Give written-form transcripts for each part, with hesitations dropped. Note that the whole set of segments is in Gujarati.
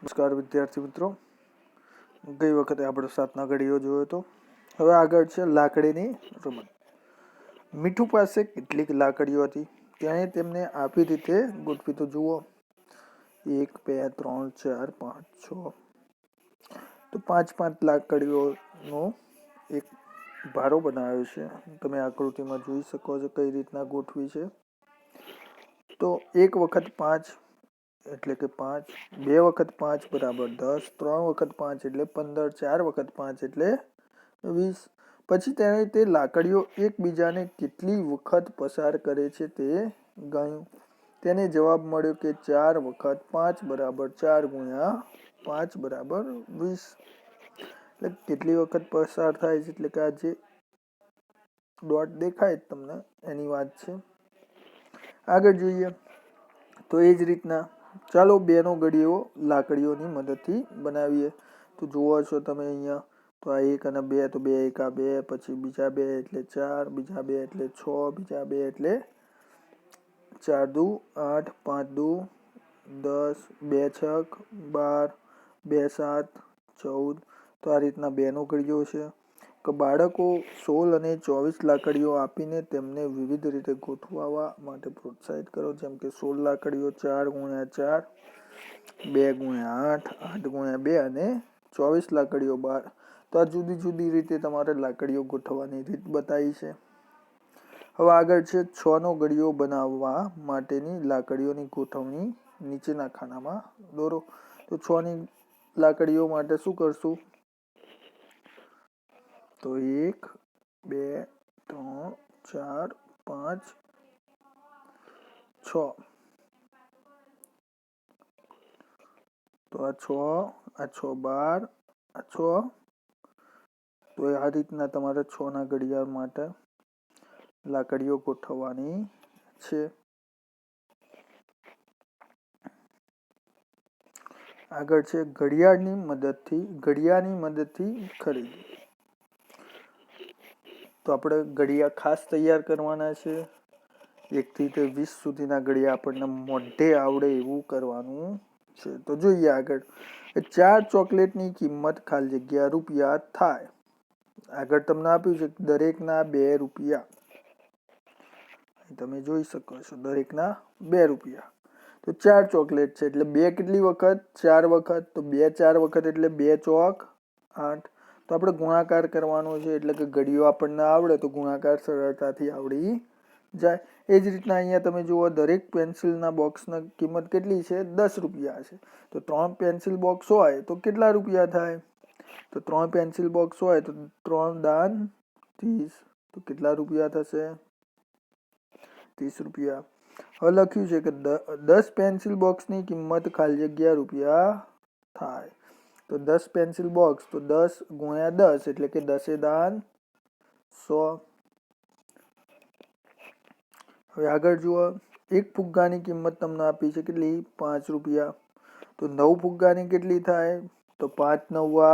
નમસ્કાર વિદ્યાર્થી મિત્રો, ગઈ વખતે આપણે 7ના ઘડીઓ જોયો હતો. હવે આગળ છે લાકડીની રમત. મીઠુ પાસે કેટલીક લાકડીઓ હતી. તેણે તેમને આપી રીતે ગોઠવી. તો જુઓ, 1 2 3 4 5 6. તો 5 લાકડીઓનો એક ભારો બનાવ્યો છે. તમે આકૃતિમાં જોઈ શકો છો કઈ રીતના ગોઠવી છે. તો 1 વખત 5 એટલે કે 5, 2 વખત 5 બરાબર 10, 3 વખત 5 એટલે 15, 4 વખત 5 એટલે 20. પછી તેણે તે લાકડીઓ એકબીજાને કેટલી વખત પસાર કરે છે તે ગણ્યું. તેને જવાબ મળ્યો કે 4 વખત 5 બરાબર 4 ગુણ્યા 5 બરાબર 20. એટલે કેટલી વખત પસાર થાય છે, એટલે કે આ જે ડોટ દેખાય તમને એની વાત છે. આગળ જોઈએ તો એ જ રીતના ચાલો 2નો ઘડીઓ લાકડીઓની મદદથી બનાવીએ. તો જુઓ છો તમે અહીંયા, તો આ 1 અને 2, તો 2 એકા 2, પછી બીજા 2 એટલે 4, બીજા 2 એટલે 6, બીજા 2 એટલે 4 દુ 8, 5 દુ 10, 2 છક 12, 2 7 14. તો આ રીતના 2નો ઘડીઓ છે. કે બાળકો 16 અને 24 લાકડીઓ આપીને તેમને વિવિધ રીતે ગોઠવવા માટે પ્રોત્સાહિત કરો. જેમ કે 16 લાકડીઓ 4 ગુણ્યા 4, 2 ગુણ્યા 8, 8 ગુણ્યા 2 અને 24 લાકડીઓ 12. તો આ જુદી જુદી રીતે તમારે લાકડીઓ ગોઠવવાની રીત બતાવી છે. હવે આગળ છે 6નો ઘડીઓ બનાવવા માટેની લાકડીઓની ગોઠવણી નીચેના ખાનામાં દોરો. તો 6ની લાકડીઓ માટે શું કરશું? તો 1 2 3 4 5 6. તો આ 6, આ 6 12, આ 6. તો આ રીતના તમારે 6ના ઘડિયાળ માટે લાકડીઓ ગોઠવવાની છે. આગળ છે ઘડિયાળની મદદથી ખરીદી. તો આપણે ઘડિયા ખાસ તૈયાર કરવાના છે. 1 થી 20 સુધીના ઘડિયા આપણને મોઢે આવડે એવું કરવાનું છે. તો જોઈએ આગળ, 4 ચોકલેટની કિંમત ખાલી જગ્યા રૂપિયા થાય. આગળ તમને આપ્યું છે દરેકના 2 રૂપિયા. તમે જોઈ શકો છો દરેકના 2 રૂપિયા. તો 4 ચોકલેટ છે એટલે 2 કેટલી વખત? 4 વખત. તો 2 4 વખત એટલે 2 ચોક 8. તો આપણે ગુણાકાર કરવાનો છે, એટલે કે ઘડીઓ આપણને આવડે તો ગુણાકાર સરળતાથી આવડી જાય. એ જ રીતના અહીંયા તમે જુઓ, દરેક પેન્સિલના બોક્સની કિંમત કેટલી છે? 10 રૂપિયા છે. તો 3 પેન્સિલ બોક્સ હોય તો કેટલા રૂપિયા થાય? તો 3 પેન્સિલ બોક્સ હોય તો 3 દાન 30. તો કેટલા રૂપિયા થશે? 30 રૂપિયા. હવે લખ્યું છે કે 10 પેન્સિલ બોક્સની કિંમત ખાલી જગ્યા રૂપિયા થાય. તો 10 પેન્સિલ બોક્સ, તો 10 ગુણ્યા 10 એટલે કે 10 દાન 100. હવે આગળ જુઓ, એક ફુગ્ગાની કિંમત તમને આપી છે કેટલી? 5 રૂપિયા. તો 9 ફુગ્ગાની કેટલી થાય? તો 5 9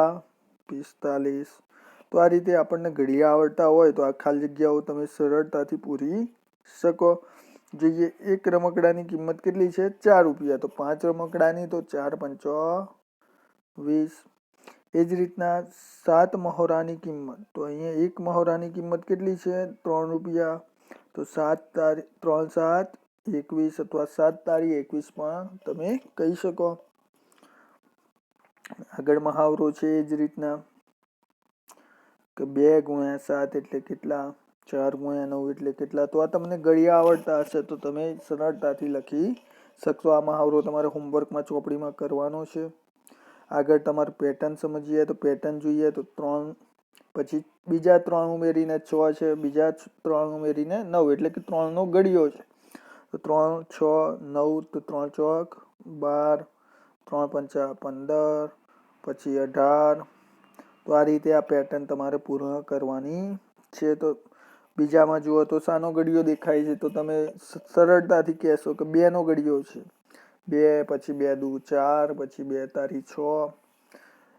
45. તો આ રીતે આપણને ઘડિયા આવડતા હોય તો આ ખાલી જગ્યાઓ તમે સરળતાથી પૂરી શકો. જોઈએ, એક રમકડાની કિંમત કેટલી છે? 4 રૂપિયા. તો 5 રમકડાની, તો 4 પંચા 20. એ જ રીતના 7 મહોરાની કિંમત. તો અહીંયા એક મહોરાની કિંમત કેટલી છે? 3 રૂપિયા. તો 3 7 21, અથવા 7 તારી 21 પણ તમે કહી શકો. આગળ મહાવરો છે એ જ રીતના કે 2 ગુણ્યા 7 એટલે કેટલા? 4 ગુણ્યા 9 એટલે કેટલા? તો આ તમને ઘડિયા આવડતા હશે તો તમે સરળતાથી લખી શકશો. આ મહાવરો તમારે હોમવર્કમાં ચોપડીમાં કરવાનો છે. આગળ તમારે પેટર્ન સમજીએ તો પેટર્ન જોઈએ તો 3, પછી બીજા 3 ઉમેરીને 6 છે, બીજા 3 ઉમેરીને 9 એટલે કે 3નો ઘડિયો છે. તો 3 6 9, તો 3 ચોક 12, 3 પંચા 15, પછી 18. તો આ રીતે આ પેટર્ન તમારે પૂર્ણ કરવાની છે. તો બીજામાં જુઓ તો શાનો ઘડિયો દેખાય છે? તો તમે સરળતાથી કહેશો કે 2નો ઘડિયો છે. 2, પછી 2 દુ 4, પછી 2 તારી 6.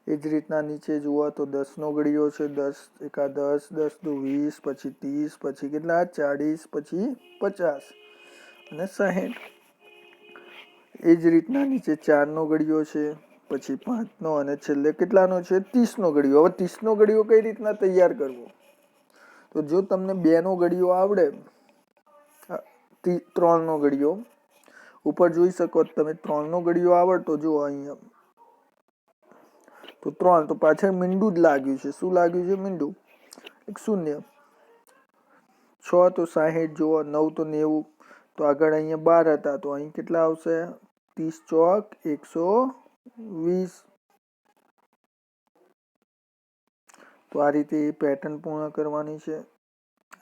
એ જ રીતના નીચે જુઓ તો 10નો ઘડિયો છે. 10 એકા 10, 10 દુ 20, પછી 30, પછી કેટલા? 40, પછી 50 અને 60. એ જ રીતના નીચે 4નો ઘડિયો છે. પછી 5નો અને છેલ્લે કેટલાનો છે 30નો ઘડિયો. હવે 30નો ઘડિયો કઈ રીતના તૈયાર કરવો? તો જો તમને 2નો ઘડિયો આવડે, 3નો ઘડિયો ઉપર જોઈ શકો તમે, 3નો ઘડિયો આવડતો જુઓ અહીંયા તો 3, તો પાછળ મીંડું જ લાગ્યું છે. શું લાગ્યું છે? મીંડું. એક શૂન્ય. 6 તો 60 જુઓ, 9 તો 90, તો આગળ અહીંયા 12 હતા તો અહીં કેટલા આવશે? 30 ચોક 120. તો આ રીતે પેટર્ન પૂર્ણ કરવાની છે.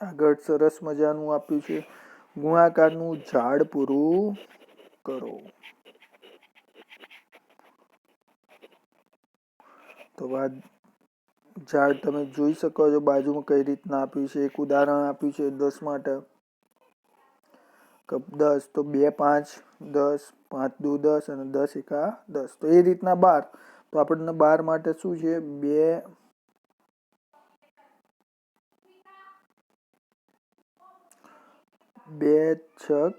આગળ સરસ મજાનું આપ્યું છે, ગુણાકારનું ઝાડ પૂરું કરો. તો આ ઝાડ તમે જોઈ શકો છો બાજુમાં કઈ રીતના આપ્યું છે. એક ઉદાહરણ આપ્યું છે 10 માટે. 10 તો 2 5 10, 5 દુ 10 અને 10 એકા 10. તો એ રીતના 12. તો આપણને 12 માટે શું છે? 2 છક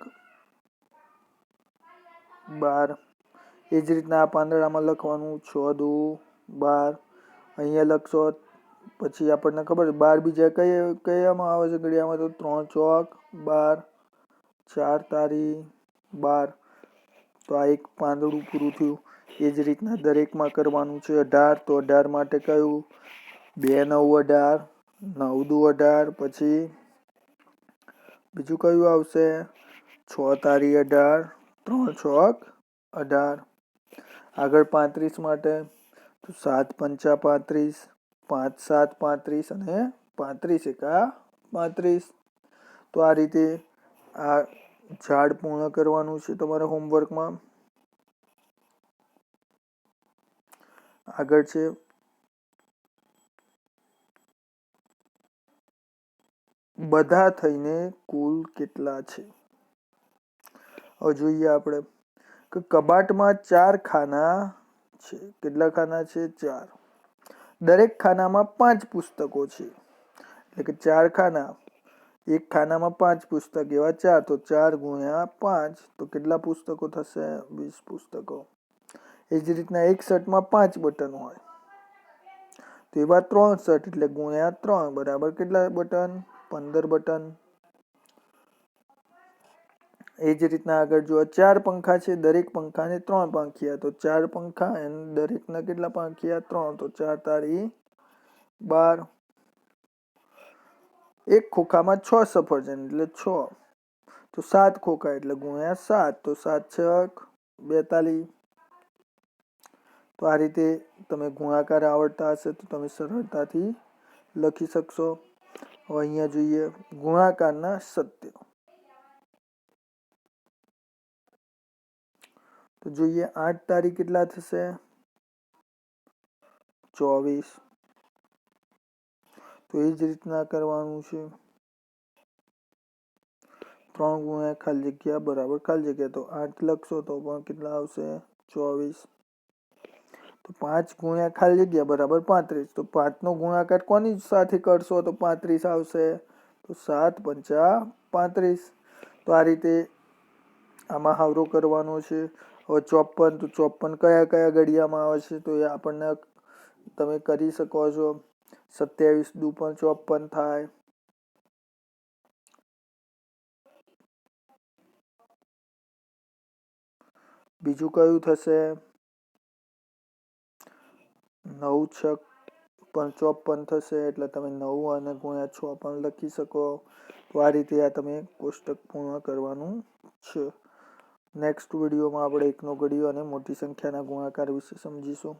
12. એ જ રીતના આ પાંદડામાં લખવાનું 6 દુ 12. અહીંયા લખશો પછી આપણને ખબર છે 12 બીજા કયામાં આવે છે ઘડિયામાં? તો 3 ચોક 12, 4 તારી 12. તો આ એક પાંદડું પૂરું થયું. એ જ રીતના દરેકમાં કરવાનું છે. 18 તો 18 માટે કયું? 2 9 18, 9 દુ 18. પછી બીજું કયું આવશે? 6 તારી 18, 3 ચોક 18. આગળ 35 માટે તો 7 પંચા 35, 5 7 35 અને 35 એકા 35. તો આ રીતે આ ઝાડ પૂર્ણ કરવાનું છે તમારે હોમવર્કમાં. આગળ છે બધા થઈને કુલ કેટલા છે? હવે જોઈએ આપણે કે કબાટમાં 4 ખાના છે. કેટલા ખાના છે? 4. દરેક ખાનામાં 5 પુસ્તકો છે. એટલે કે 4 ખાના, એક ખાનામાં 5 પુસ્તક, એવા 4. તો 4 ગુણ્યા 5 તો કેટલા પુસ્તકો થશે? 20 પુસ્તકો. એ જ રીતના એક શર્ટમાં 5 બટન હોય તો એવા 3 શર્ટ, એટલે ગુણ્યા 3 બરાબર કેટલા બટન? 15 બટન. એ જ રીતના આગળ જો 4 પંખા છે, દરેક પંખાને 3 પાંખિયા, તો 4 પંખા અને દરેકના કેટલા પાંખિયા? 3. તો 4 તારી 12. એક ખોખામાં 6 સફરજન એટલે 6. તો 7 ખોખા એટલે ગુણ્યા 7. તો 7 છક 42. તો આ રીતે તમે ગુણાકાર આવડતા હશે તો તમે સરળતાથી લખી શકશો. હવે અહીંયા જોઈએ ગુણાકારના સત્ય. તો જોઈએ 8 તારી કેટલા થશે? 24. તો એ જ રીતના કરવાનું છે. 3 ગુણ્યા ખાલી જગ્યા બરાબર ખાલી જગ્યા. તો 8 લખશો તો પણ કેટલા આવશે? 24. તો 5 ગુણ્યા ખાલી જગ્યા બરાબર 35. તો 5 નો ગુણાકાર કોની સાથે કરશો તો 35 આવશે? તો 7 પંચા 35. તો આ રીતે આમાં હાવરો કરવાનો છે. હવે 54. તો 54 કયા કયા ઘડિયામાં આવે છે? તો એ આપણને તમે કરી શકો છો. 27 દુ પણ 54 થાય. બીજું કયું થશે? 9 છક પણ 54 થશે, એટલે તમે 9 અને ગુણ્યા 6 પણ લખી શકો. તો આ રીતે આ તમે કોષ્ટક પૂર્ણ કરવાનું છે. નેક્સ્ટ વિડીયોમાં આપણે એકનો ઘડિયો અને મોટી સંખ્યાના ગુણાકાર વિશે સમજીશું.